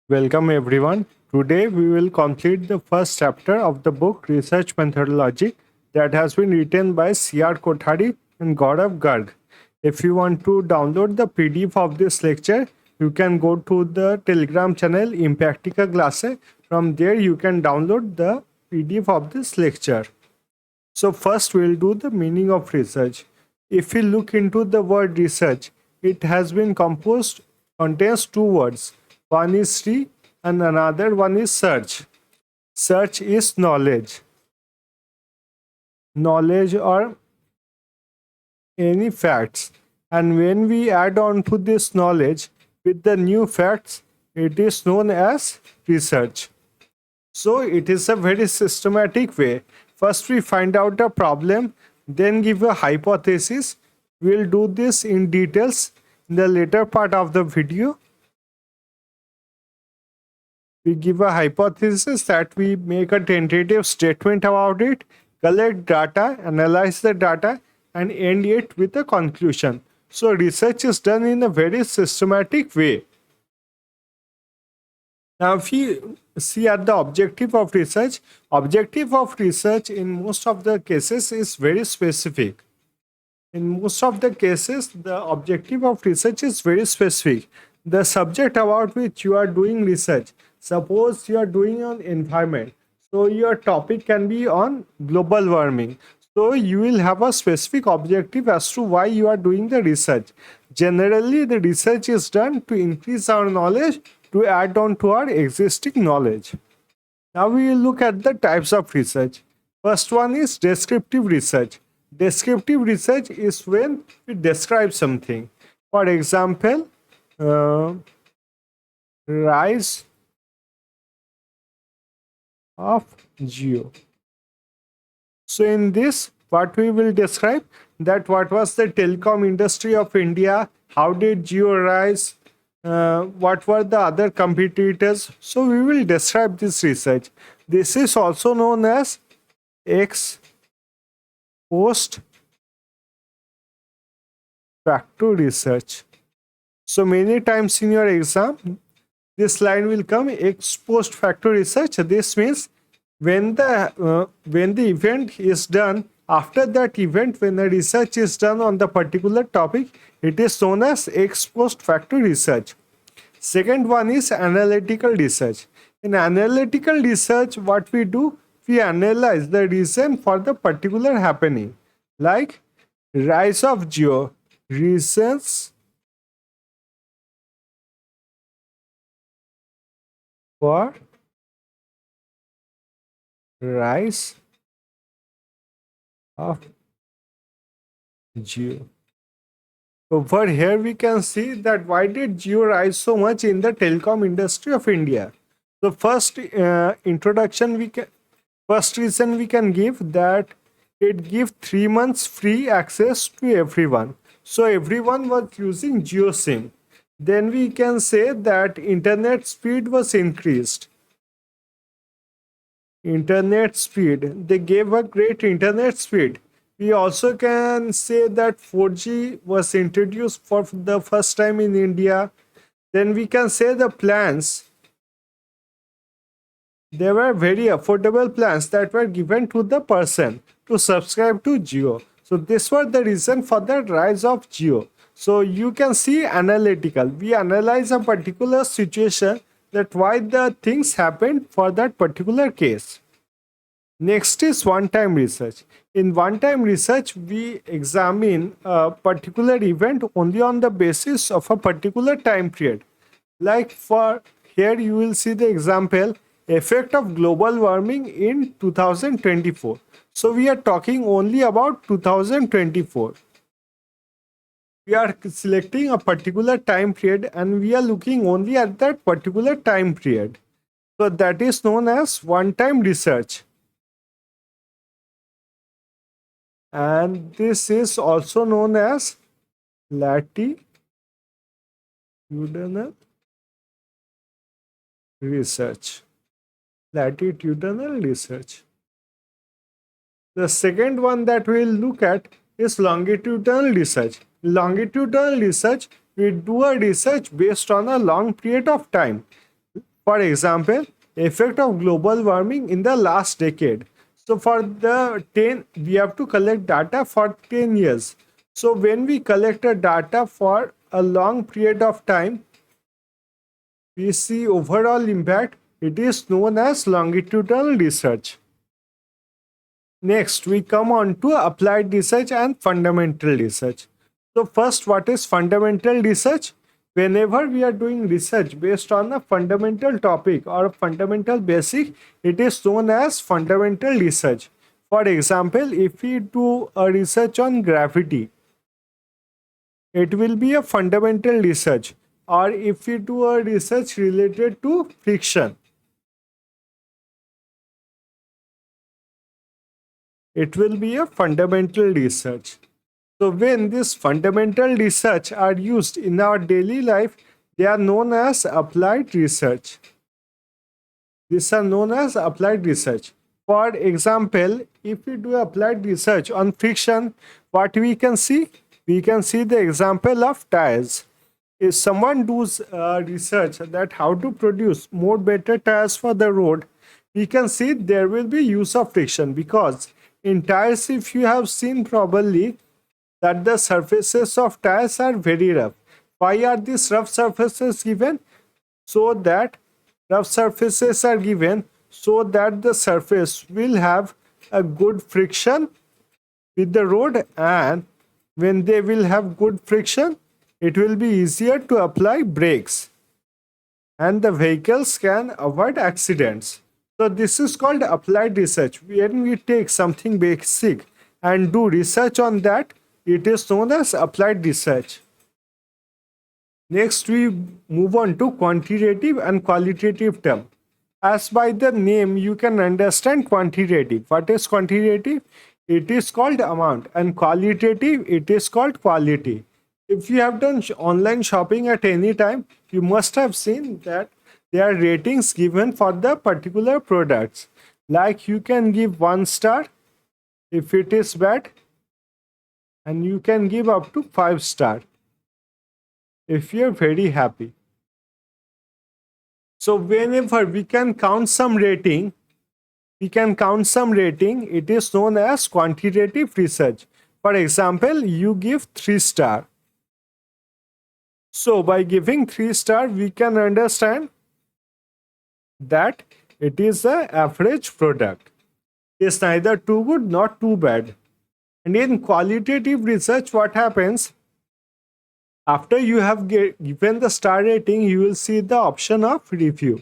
Welcome everyone. Today we will complete the first chapter of the book Research Methodology that has been written by C.R. Kothari and Gaurav Garg. If you want to download the PDF of this lecture, you can go to the Telegram channel Impactica Klasse. From there you can download the PDF of this lecture. So first we'll do the meaning of research. If we look into the word research, it has been contains two words. One is re and another one is search. Search is knowledge. Knowledge or any facts. And when we add on to this knowledge with the new facts, it is known as research. So it is a very systematic way. First we find out a problem, then give a hypothesis. We'll do this in details in the later part of the video. We give a hypothesis that we make a tentative statement about it, collect data, analyze the data, and end it with a conclusion. So research is done in a very systematic way. Now, if you see at the objective of research in most of the cases is very specific. In most of the cases, the objective of research is very specific. The subject about which you are doing research, suppose you are doing on environment, so your topic can be on global warming. So you will have a specific objective as to why you are doing the research. Generally, the research is done to increase our knowledge, to add on to our existing knowledge. Now we will look at the types of research. First one is descriptive research. Descriptive research is when we describe something. For example, rise of geo. So in this, what we will describe that what was the telecom industry of India, how did geo rise, what were the other competitors. So we will describe this research. This is also known as ex post facto research. So many times in your exam, this line will come ex post facto research. This means when the event is done, after that event, when the research is done on the particular topic, it is known as ex post facto research. Second one is analytical research. In analytical research, what we do, we analyze the reason for the particular happening, like rise of geo, reasons for rise of geo. Over here we can see that why did geo rise so much in the telecom industry of India. So first first reason we can give that it gives 3 months free access to everyone. So everyone was using Geo SIM. Then we can say that internet speed was increased. Internet speed. They gave a great internet speed. We also can say that 4G was introduced for the first time in India. Then we can say the plans. There were very affordable plans that were given to the person to subscribe to Geo. So this was the reason for the rise of Geo. So you can see analytical. We analyze a particular situation that why the things happened for that particular case. Next is one-time research. In one-time research, we examine a particular event only on the basis of a particular time period. Like for here you will see the example, effect of global warming in 2024. So we are talking only about 2024. We are selecting a particular time period and we are looking only at that particular time period. So that is known as one-time research. And this is also known as latitudinal research. Latitudinal research. The second one that we'll look at is longitudinal research. Longitudinal research, we do a research based on a long period of time. For example, effect of global warming in the last decade. So for the 10, we have to collect data for 10 years. So when we collect a data for a long period of time, we see overall impact. It is known as longitudinal research. Next, we come on to applied research and fundamental research. So first, what is fundamental research? Whenever we are doing research based on a fundamental topic or a fundamental basic, it is known as fundamental research. For example, if we do a research on gravity, it will be a fundamental research. Or if we do a research related to friction, it will be a fundamental research. So when these fundamental research are used in our daily life, they are known as applied research. These are known as applied research. For example, if we do applied research on friction, what we can see? We can see the example of tires. If someone does research that how to produce more better tires for the road, we can see there will be use of friction, because in tires, if you have seen probably, that the surfaces of tires are very rough. Why are these rough surfaces given? So that rough surfaces are given so that the surface will have a good friction with the road, and when they will have good friction, it will be easier to apply brakes and the vehicles can avoid accidents. So this is called applied research. When we take something basic and do research on that, it is known as applied research. Next, we move on to quantitative and qualitative term. As by the name, you can understand quantitative. What is quantitative? It is called amount, and qualitative, it is called quality. If you have done online shopping at any time, you must have seen that there are ratings given for the particular products. Like you can give 1 star if it is bad, and you can give up to 5 star if you're very happy. So whenever we can count some rating, it is known as quantitative research. For example, you give 3 star. So by giving 3 star, we can understand that it is an average product. It's neither too good nor too bad. And in qualitative research, what happens? After you have given the star rating, you will see the option of review.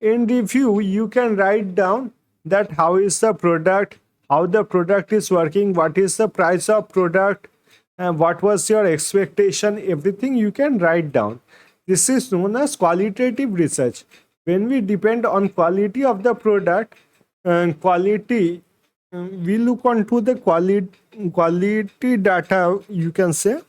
In review, you can write down that how is the product, how the product is working, what is the price of product, and what was your expectation. Everything you can write down. This is known as qualitative research. When we depend on quality of the product, we look onto the quality data, you can say.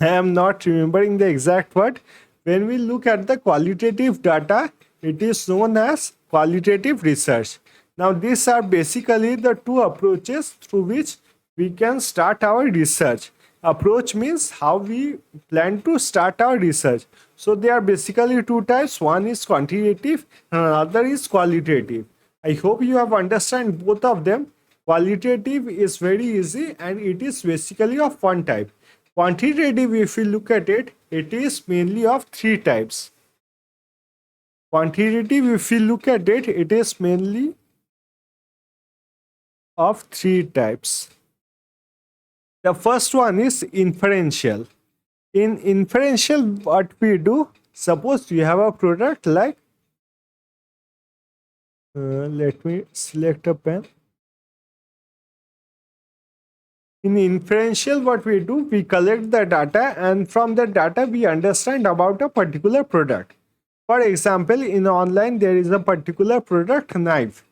I am not remembering the exact word. When we look at the qualitative data, it is known as qualitative research. Now, these are basically the two approaches through which we can start our research. Approach means how we plan to start our research. So, there are basically two types. One is quantitative and another is qualitative. I hope you have understand both of them. Qualitative is very easy and it is basically of one type. Quantitative, if you look at it, it is mainly of three types. Quantitative, if you look at it, it is mainly of three types. The first one is inferential. In inferential, what we do, suppose you have a product like, let me select a pen. In inferential, what we do, we collect the data, and from the data we understand about a particular product. For example, in online there is a particular product, knife.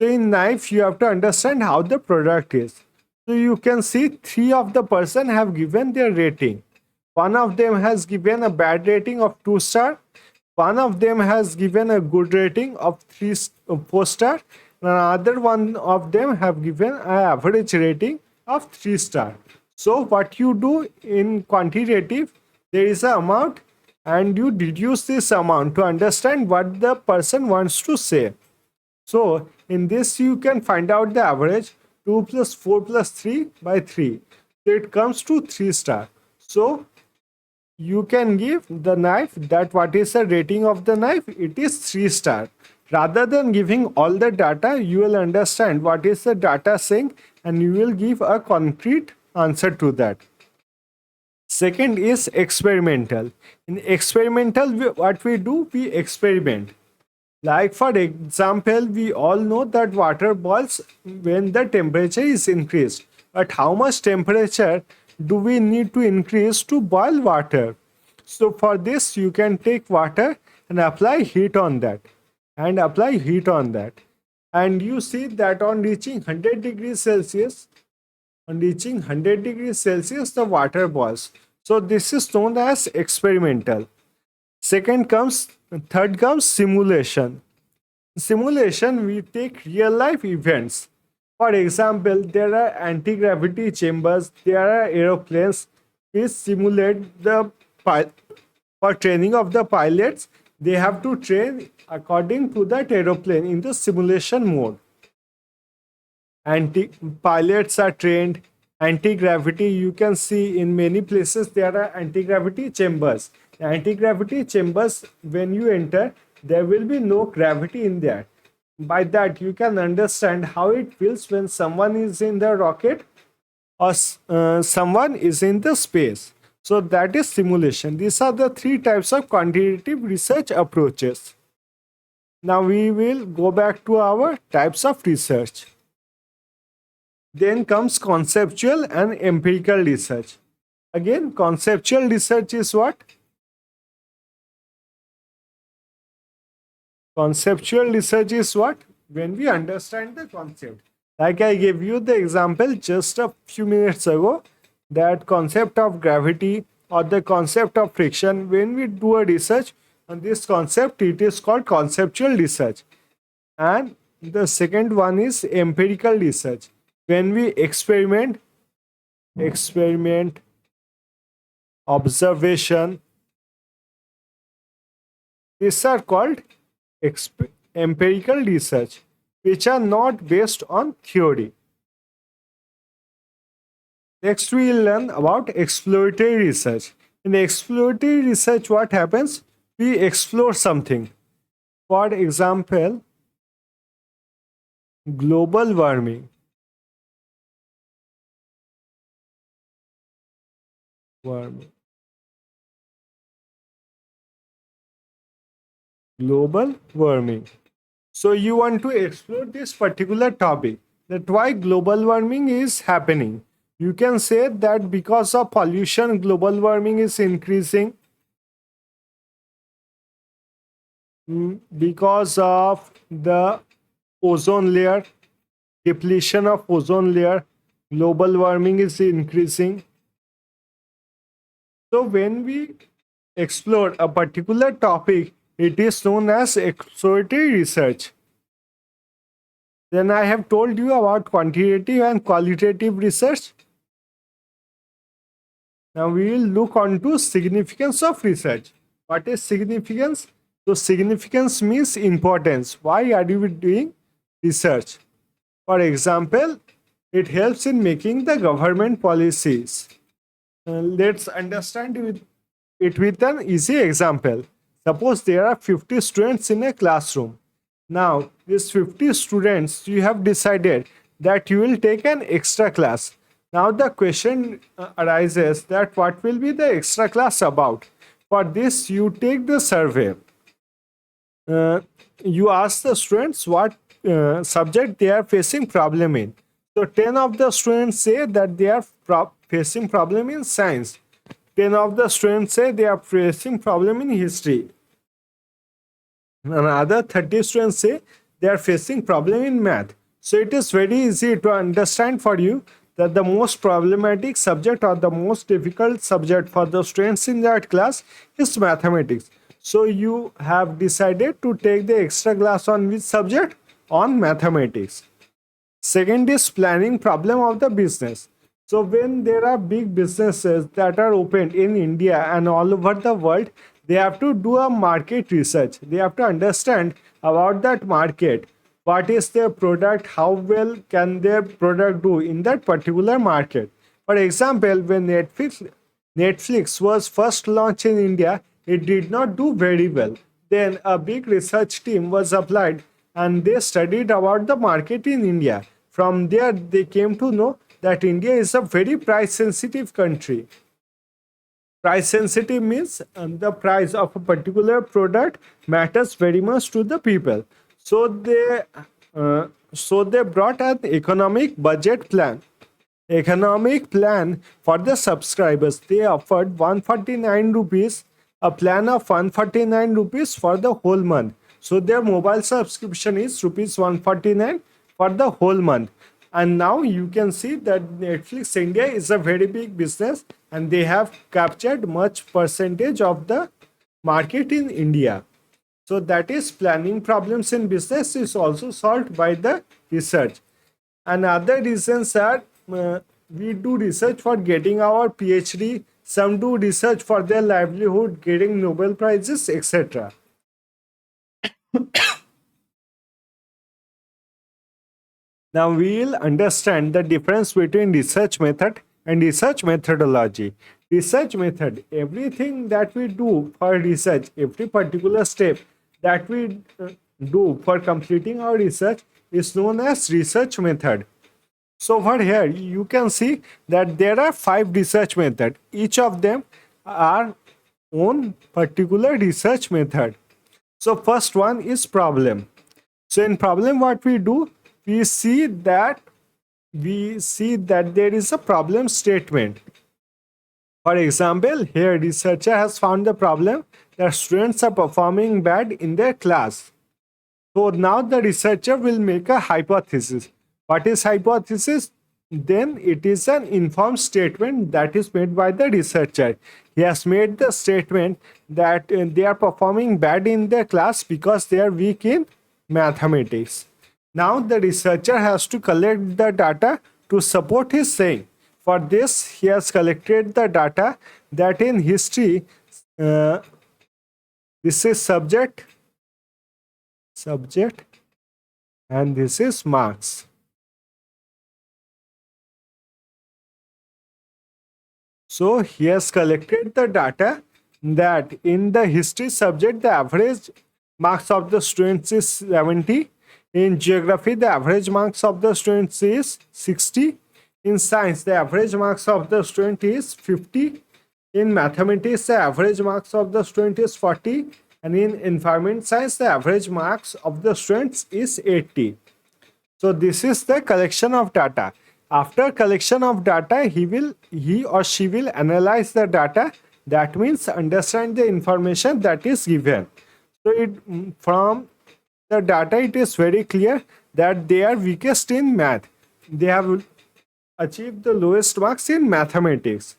So in knife you have to understand how the product is. So you can see three of the person have given their rating. One of them has given a bad rating of 2 star. One of them has given a good rating of 4 star. Another one of them have given an average rating of 3 star. So what you do in quantitative, there is an amount and you deduce this amount to understand what the person wants to say. So in this you can find out the average 2 plus 4 plus 3 by 3. So it comes to 3 star. So you can give the knife that what is the rating of the knife, it is 3 star. Rather than giving all the data, you will understand what is the data saying and you will give a concrete answer to that. Second is experimental. In experimental, what we do, we experiment. Like for example, we all know that water boils when the temperature is increased. But how much temperature do we need to increase to boil water? So for this, you can take water and apply heat on that. And apply heat on that. And you see that on reaching 100 degrees Celsius, the water boils. So this is known as experimental. Third comes simulation. Simulation, we take real life events. For example, there are anti-gravity chambers, there are aeroplanes. We simulate for training of the pilots. They have to train according to that aeroplane in the simulation mode. Pilots are trained. Anti-gravity, you can see in many places there are anti-gravity chambers. Anti-gravity chambers, when you enter, there will be no gravity in there. By that, you can understand how it feels when someone is in the rocket or someone is in the space. So that is simulation. These are the 3 types of quantitative research approaches. Now we will go back to our types of research. Then comes conceptual and empirical research. Again, conceptual research is what? Conceptual research is what? When we understand the concept. Like I gave you the example just a few minutes ago, that concept of gravity or the concept of friction, when we do a research on this concept, it is called conceptual research. And the second one is empirical research. When we experiment, observation, these are called empirical research, which are not based on theory. Next, we will learn about exploratory research. In exploratory research, what happens? We explore something. For example, global warming. Global warming. So you want to explore this particular topic, that why global warming is happening. You can say that because of pollution, global warming is increasing. Because of the ozone layer, depletion of ozone layer, global warming is increasing. So when we explore a particular topic, it is known as exploratory research. Then I have told you about quantitative and qualitative research. Now we will look on to significance of research. What is significance? So significance means importance. Why are you doing research? For example, it helps in making the government policies. Let's understand it with an easy example. Suppose there are 50 students in a classroom. Now, these 50 students, you have decided that you will take an extra class. Now, the question arises that what will be the extra class about? For this, you take the survey. You ask the students what subject they are facing problem in. So 10 of the students say that they are facing problem in science. 10 of the students say they are facing problem in history. Another 30 students say they are facing problem in math. So it is very easy to understand for you that the most problematic subject or the most difficult subject for the students in that class is mathematics. So you have decided to take the extra class on which subject? On mathematics. Second is planning problem of the business. So when there are big businesses that are opened in India and all over the world, they have to do a market research. They have to understand about that market. What is their product? How well can their product do in that particular market? For example, when Netflix was first launched in India, it did not do very well. Then a big research team was applied and they studied about the market in India. From there, they came to know that India is a very price sensitive country. Price sensitive means the price of a particular product matters very much to the people. So they brought an economic plan for the subscribers. They offered 149 rupees, a plan of 149 rupees for the whole month. So their mobile subscription is rupees 149 for the whole month. And now you can see that Netflix India is a very big business and they have captured much percentage of the market in India. So that is planning problems in business is also solved by the research. And other reasons are we do research for getting our PhD, some do research for their livelihood, getting Nobel Prizes, etc. Now we will understand the difference between research method and research methodology. Research method, everything that we do for research, every particular step that we do for completing our research is known as research method. So over here you can see that there are 5 research methods. Each of them are own particular research method. So first one is problem. So in problem what we do, we see that there is a problem statement. For example, here researcher has found the problem that students are performing bad in their class. So now the researcher will make a hypothesis. What is hypothesis? Then it is an informed statement that is made by the researcher. He has made the statement that they are performing bad in their class because they are weak in mathematics. Now the researcher has to collect the data to support his saying. For this, he has collected the data that in history, this is subject, and this is marks. So he has collected the data that in the history subject, the average marks of the students is 70. In geography, the average marks of the students is 60. In science, the average marks of the student is 50. In mathematics, the average marks of the student is 40. And in environment science, the average marks of the students is 80. So this is the collection of data. After collection of data, he or she will analyze the data. That means understand the information that is given. So from the data, it is very clear that they are weakest in math. They have achieved the lowest marks in mathematics.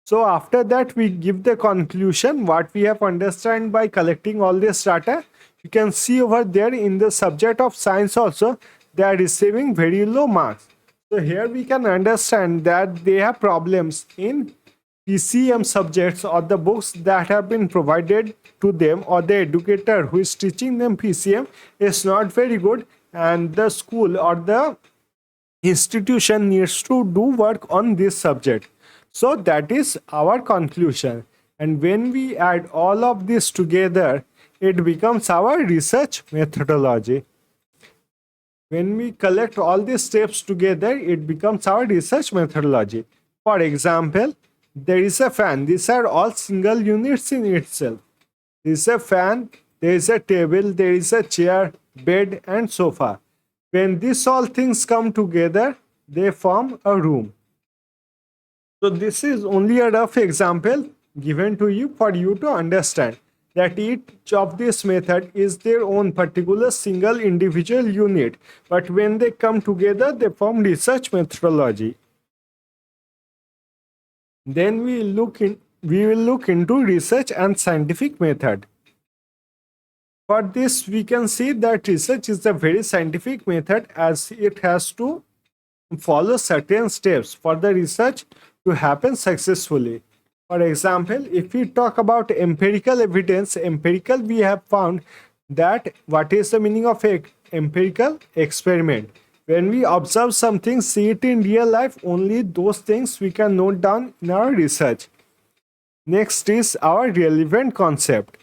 So after that, we give the conclusion what we have understand by collecting all this data. You can see over there in the subject of science also, they are receiving very low marks. So here we can understand that they have problems in PCM subjects or the books that have been provided to them, or the educator who is teaching them PCM is not very good, and the school or the institution needs to do work on this subject. So that is our conclusion. And when we add all of this together, it becomes our research methodology. When we collect all these steps together, it becomes our research methodology. For example, there is a fan. These are all single units in itself. There is a fan, there is a table, there is a chair, bed, and sofa. When these all things come together, they form a room. So this is only a rough example given to you for you to understand that each of this method is their own particular single individual unit. But when they come together, they form research methodology. Then we will look into research and scientific method. For this, we can see that research is a very scientific method as it has to follow certain steps for the research to happen successfully. For example, if we talk about empirical evidence, empirical we have found that what is the meaning of a empirical experiment? When we observe something, see it in real life, only those things we can note down in our research. Next is our relevant concept.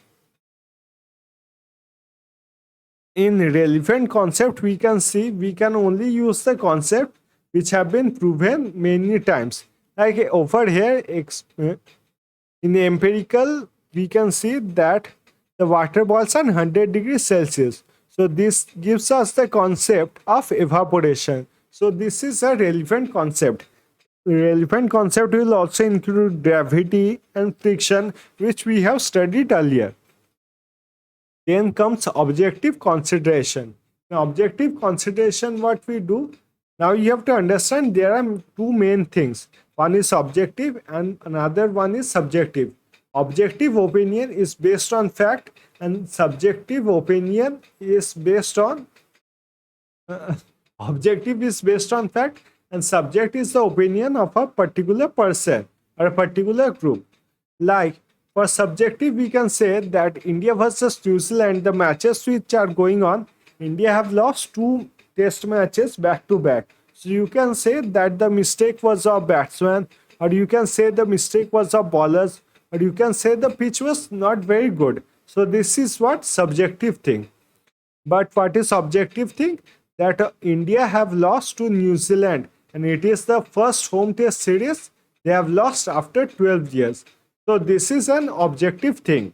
In relevant concept, we can see we can only use the concept which have been proven many times. Like over here, in empirical, we can see that the water boils on 100 degrees Celsius. So this gives us the concept of evaporation. So this is a relevant concept. Relevant concept will also include gravity and friction, which we have studied earlier. Then comes objective consideration. Now, objective consideration, what we do, now you have to understand there are two main things. One is objective and another one is subjective. Objective opinion is based on fact and subjective opinion is based on objective is based on fact and subject is the opinion of a particular person or a particular group. Like for subjective, we can say that India versus New Zealand, the matches which are going on, India have lost two test matches back to back. So you can say that the mistake was of batsman, or you can say the mistake was of bowlers, or you can say the pitch was not very good. So this is what subjective thing. But what is objective thing? That India have lost to New Zealand, and it is the first home test series they have lost after 12 years. So this is an objective thing.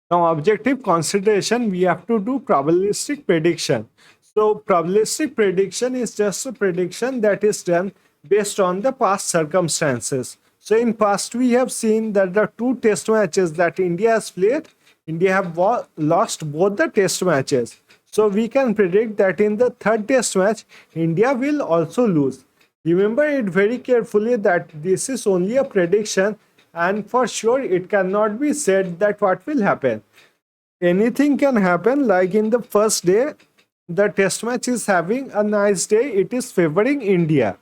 Now, objective consideration, we have to do probabilistic prediction. So probabilistic prediction is just a prediction that is done based on the past circumstances. So in past, we have seen that the two test matches that India has played, India have lost both the test matches. So we can predict that in the third test match, India will also lose. Remember it very carefully that this is only a prediction, and for sure it cannot be said that what will happen. Anything can happen, like in the first day, the test match is having a nice day, it is favoring India.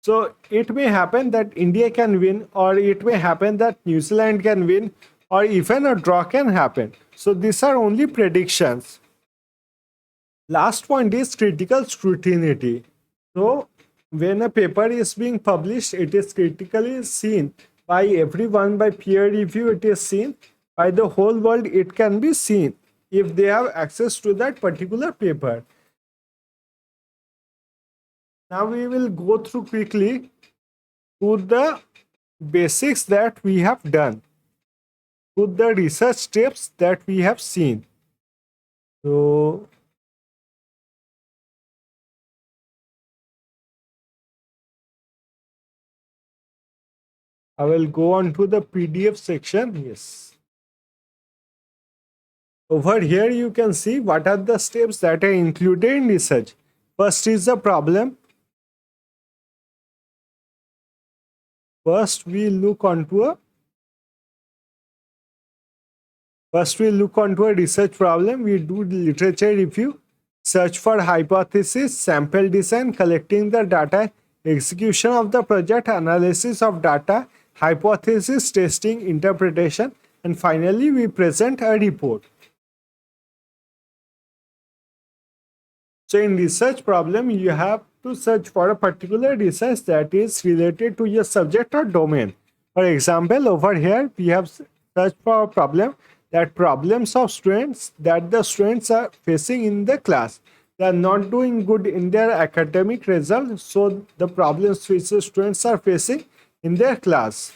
So it may happen that India can win, or it may happen that New Zealand can win, or even a draw can happen. So these are only predictions. Last point is critical scrutiny. So when a paper is being published, it is critically seen by everyone, by peer review, it is seen by the whole world, it can be seen if they have access to that particular paper. Now we will go through quickly to the basics that we have done, to the research steps that we have seen. So I will go on to the PDF section. Yes. Over here, you can see what are the steps that are included in research. First is the problem. First, we look onto a research problem. We do literature review, search for hypothesis, sample design, collecting the data, execution of the project, analysis of data, hypothesis testing, interpretation, and finally we present a report. So in research problem, you have to search for a particular research that is related to your subject or domain. For example, over here we have searched for a problem, that problems of students that the students are facing in the class. They are not doing good in their academic results, so the problems which the students are facing in their class.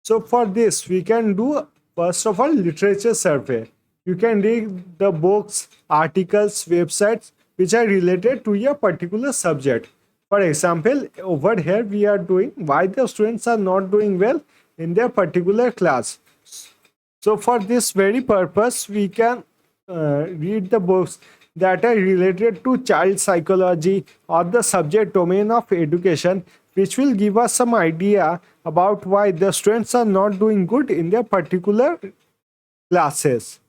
So for this, we can do first of all literature survey. You can read the books, articles, websites which are related to your particular subject. For example, over here we are doing why the students are not doing well in their particular class. So for this very purpose, we can read the books that are related to child psychology or the subject domain of education, which will give us some idea about why the students are not doing good in their particular classes.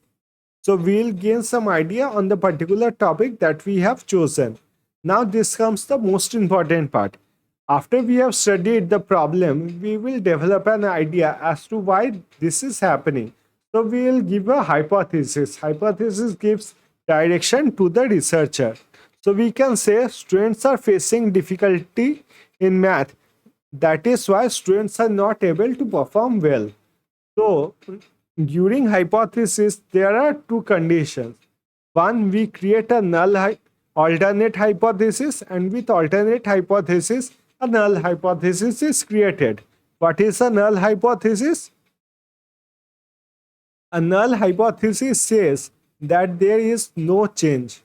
So we'll gain some idea on the particular topic that we have chosen. Now this comes the most important part. After we have studied the problem, we will develop an idea as to why this is happening. So we will give a hypothesis. Hypothesis gives direction to the researcher. So we can say students are facing difficulty in math. That is why students are not able to perform well. So during hypothesis, there are two conditions. One, we create a alternate hypothesis, and with alternate hypothesis, a null hypothesis is created. What is a null hypothesis? A null hypothesis says that there is no change.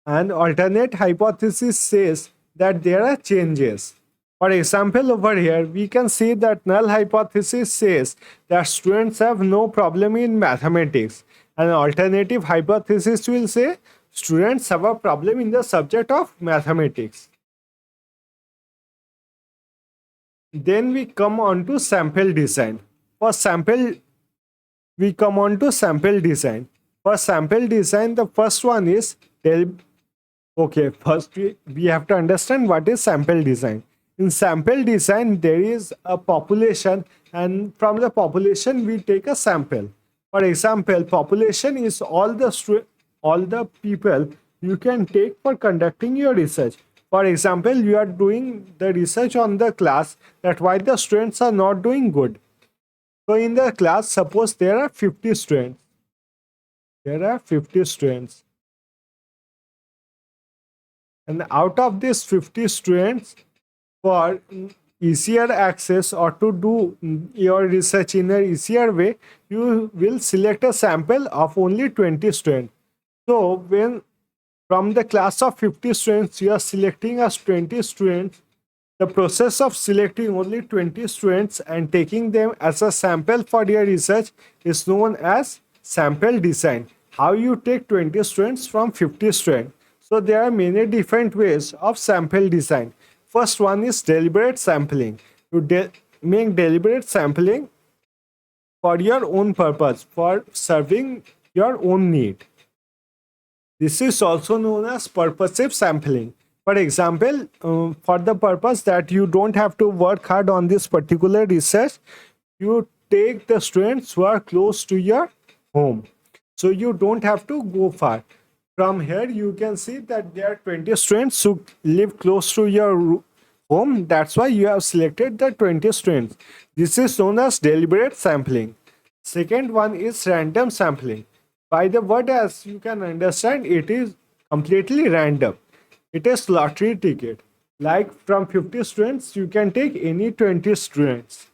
An alternate hypothesis says that there are changes. For example, over here, we can see that null hypothesis says that students have no problem in mathematics. An alternative hypothesis will say students have a problem in the subject of mathematics. Then we come on to sample design. For sample, we come on to sample design. For sample design, the first one is okay, first we have to understand what is sample design. In sample design, there is a population, and from the population we take a sample. For example, population is all the people you can take for conducting your research. For example, you are doing the research on the class that why the students are not doing good. So in the class, suppose there are 50 students. There are 50 students. And out of these 50 students, for easier access or to do your research in an easier way, you will select a sample of only 20 students. So when from the class of 50 students, you are selecting as 20 students, the process of selecting only 20 students and taking them as a sample for your research is known as sample design. How you take 20 students from 50 students? So there are many different ways of sample design. First one is deliberate sampling. You make deliberate sampling for your own purpose, for serving your own need. This is also known as purposive sampling. For example, for the purpose that you don't have to work hard on this particular research, you take the students who are close to your home. So you don't have to go far. From here, you can see that there are 20 students who live close to your home. That's why you have selected the 20 students. This is known as deliberate sampling. Second one is random sampling. By the word, as you can understand, it is completely random. It is lottery ticket. Like from 50 students, you can take any 20 students.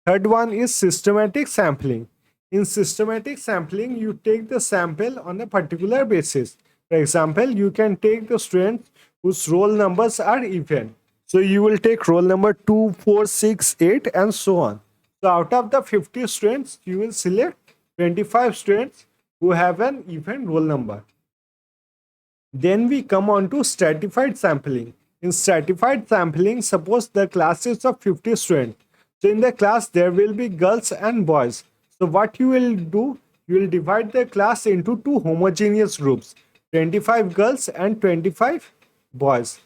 Third one is systematic sampling. In systematic sampling, you take the sample on a particular basis. For example, you can take the students whose roll numbers are even. So you will take roll number 2, 4, 6, 8 and so on. So out of the 50 students, you will select 25 students who have an even roll number. Then we come on to stratified sampling. In stratified sampling, suppose the class is of 50 students. So in the class, there will be girls and boys. So what you will do, you will divide the class into two homogeneous groups, 25 girls and 25 boys.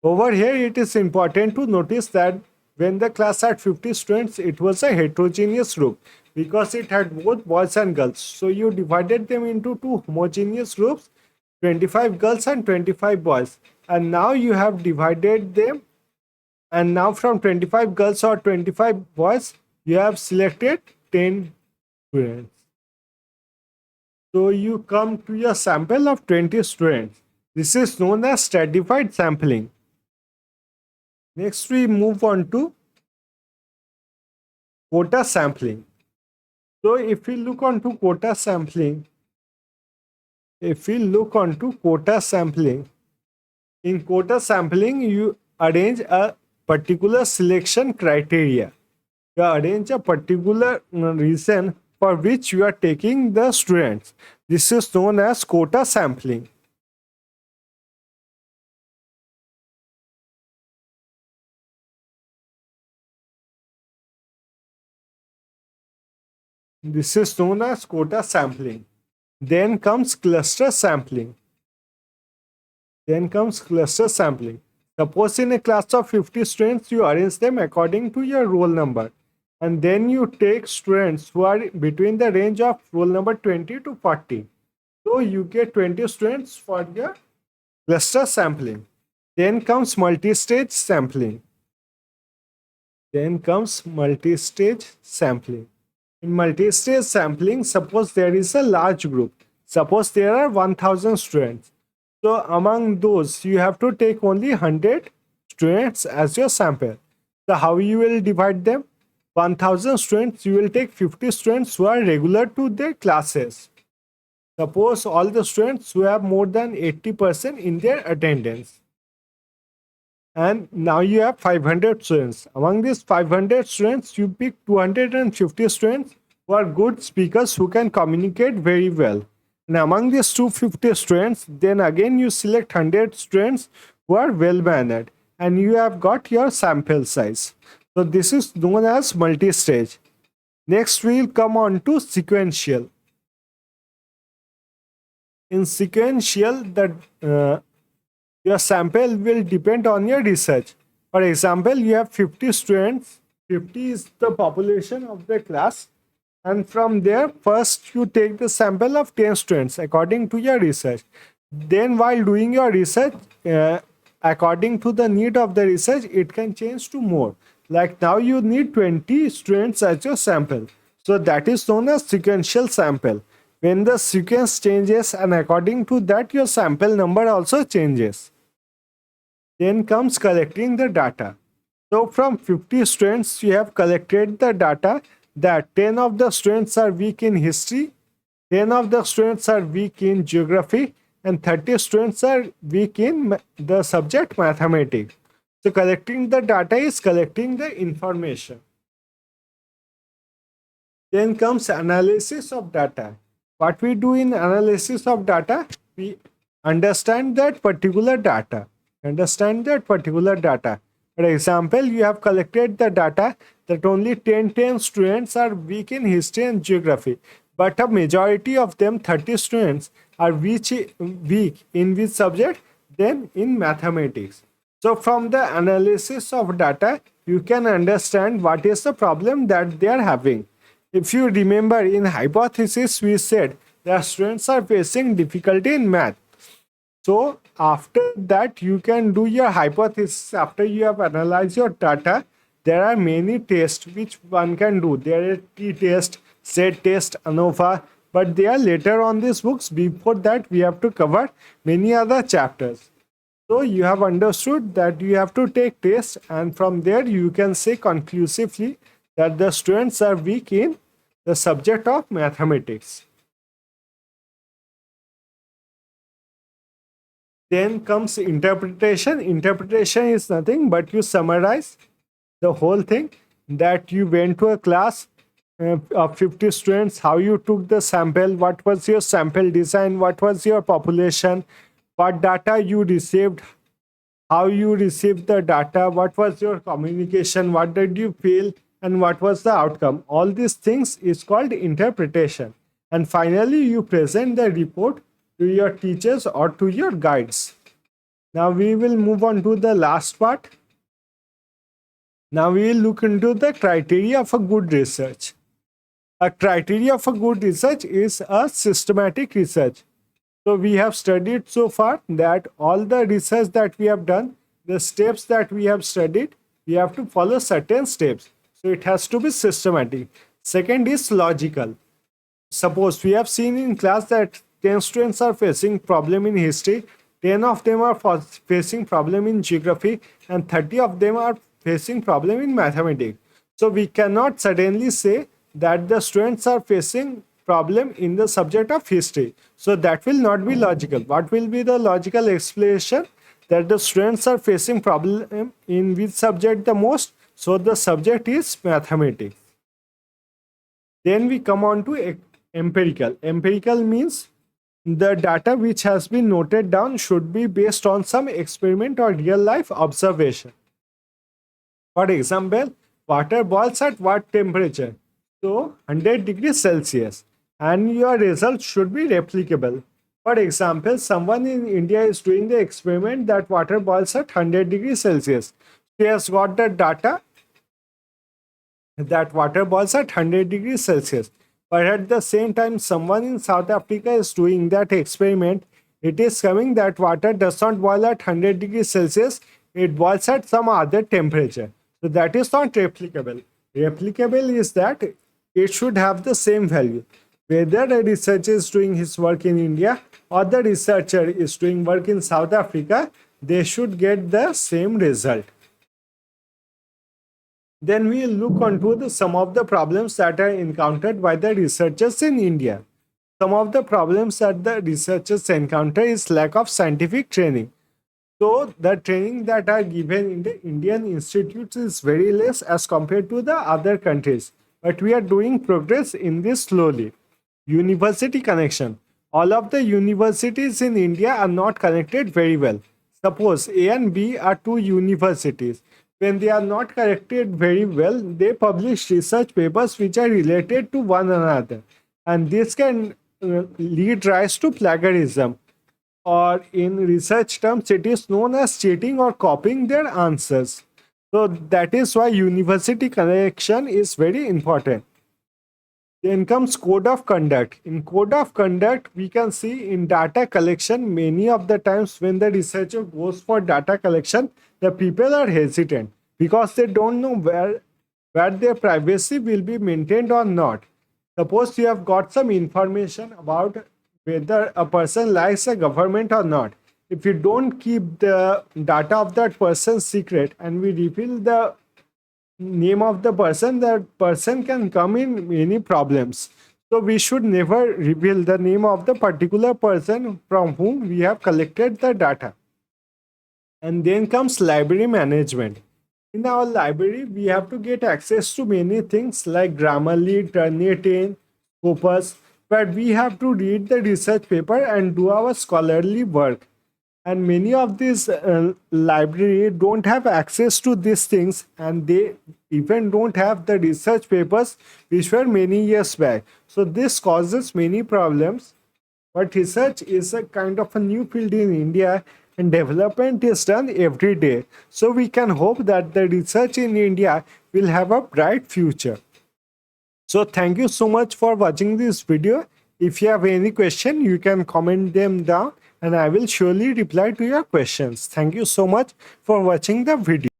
Over here, it is important to notice that when the class had 50 students, it was a heterogeneous group because it had both boys and girls. So you divided them into two homogeneous groups, 25 girls and 25 boys. And now you have divided them. And now from 25 girls or 25 boys, you have selected 10 students. So you come to your sample of 20 students. This is known as stratified sampling. Next, we move on to quota sampling. So if we look onto quota sampling, in quota sampling, you arrange a particular selection criteria. You arrange a particular reason for which you are taking the students. This is known as quota sampling. This is known as quota sampling. Then comes cluster sampling. Suppose in a class of 50 students, you arrange them according to your roll number. And then you take students who are between the range of roll number 20 to 40. So you get 20 students for your cluster sampling. Then comes multi-stage sampling. In multi-stage sampling, suppose there is a large group. Suppose there are 1000 students. So among those, you have to take only 100 students as your sample. So how you will divide them? 1000 students, you will take 50 students who are regular to their classes. Suppose all the students who have more than 80% in their attendance. And now you have 500 students. Among these 500 students, you pick 250 students who are good speakers who can communicate very well. And among these 250 students, then again you select 100 students who are well mannered, and you have got your sample size. So this is known as multi-stage. Next we will come on to sequential. In sequential, your sample will depend on your research. For example, you have 50 students. 50 is the population of the class. And from there, first you take the sample of 10 students according to your research. Then while doing your research, according to the need of the research, it can change to more. Like now you need 20 students as your sample. So that is known as sequential sample. When the sequence changes, and according to that your sample number also changes. Then comes collecting the data. So from 50 students you have collected the data that 10 of the students are weak in history, 10 of the students are weak in geography, and 30 students are weak in the subject mathematics. So collecting the data is collecting the information. Then comes analysis of data. What we do in analysis of data, we understand that particular data. For example, you have collected the data that only 10 students are weak in history and geography, but a majority of them, 30 students, are weak in which subject? Then in mathematics. So from the analysis of data, you can understand what is the problem that they are having. If you remember, in hypothesis, we said that students are facing difficulty in math. So after that, you can do your hypothesis. After you have analyzed your data, there are many tests which one can do. There are t-test, z-test, ANOVA, but they are later on these books. Before that, we have to cover many other chapters. So you have understood that you have to take tests, and from there you can say conclusively that the students are weak in the subject of mathematics. Then comes interpretation. Interpretation is nothing but you summarize the whole thing, that you went to a class of 50 students, how you took the sample, what was your sample design, what was your population, what data you received, how you received the data, what was your communication, what did you feel, and what was the outcome. All these things is called interpretation. And finally, you present the report to your teachers or to your guides. Now we will move on to the last part. Now we will look into the criteria of a good research. A criteria of a good research is a systematic research. So we have studied so far that all the research that we have done, the steps that we have studied, we have to follow certain steps. So it has to be systematic. Second is logical. Suppose we have seen in class that 10 students are facing problem in history, 10 of them are facing problem in geography, and 30 of them are facing problem in mathematics. So we cannot suddenly say that the students are facing problem in the subject of history. So that will not be logical. What will be the logical explanation? That the students are facing problem in which subject the most? So the subject is mathematics. Then we come on to empirical. Empirical means the data which has been noted down should be based on some experiment or real life observation. For example, water boils at what temperature? So 100 degrees Celsius. And your results should be replicable. For example, someone in India is doing the experiment that water boils at 100 degrees Celsius. He has got the data that water boils at 100 degrees Celsius. But at the same time, someone in South Africa is doing that experiment. It is coming that water does not boil at 100 degrees Celsius, it boils at some other temperature. So that is not replicable. Replicable is that it should have the same value. Whether a researcher is doing his work in India or the researcher is doing work in South Africa, they should get the same result. Then we look onto some of the problems that are encountered by the researchers in India. Some of the problems that the researchers encounter is lack of scientific training. So the training that are given in the Indian institutes is very less as compared to the other countries. But we are doing progress in this slowly. University connection. All of the universities in India are not connected very well. Suppose A and B are two universities. When they are not connected very well, they publish research papers which are related to one another. And this can lead rise to plagiarism, or in research terms, it is known as cheating or copying their answers. So that is why university connection is very important. Then comes code of conduct. In code of conduct, we can see in data collection, many of the times when the researcher goes for data collection, the people are hesitant because they don't know where their privacy will be maintained or not. Suppose you have got some information about whether a person likes a government or not. If you don't keep the data of that person secret and we reveal the name of the person, that person can come in many problems. So we should never reveal the name of the particular person from whom we have collected the data. And then comes library management. In our library, we have to get access to many things like Grammarly, Turnitin, Scopus, but we have to read the research paper and do our scholarly work. And many of these library don't have access to these things, and they even don't have the research papers which were many years back. So this causes many problems. But research is a kind of a new field in India, and development is done every day. So we can hope that the research in India will have a bright future. So thank you so much for watching this video. If you have any question, you can comment them down and I will surely reply to your questions. Thank you so much for watching the video.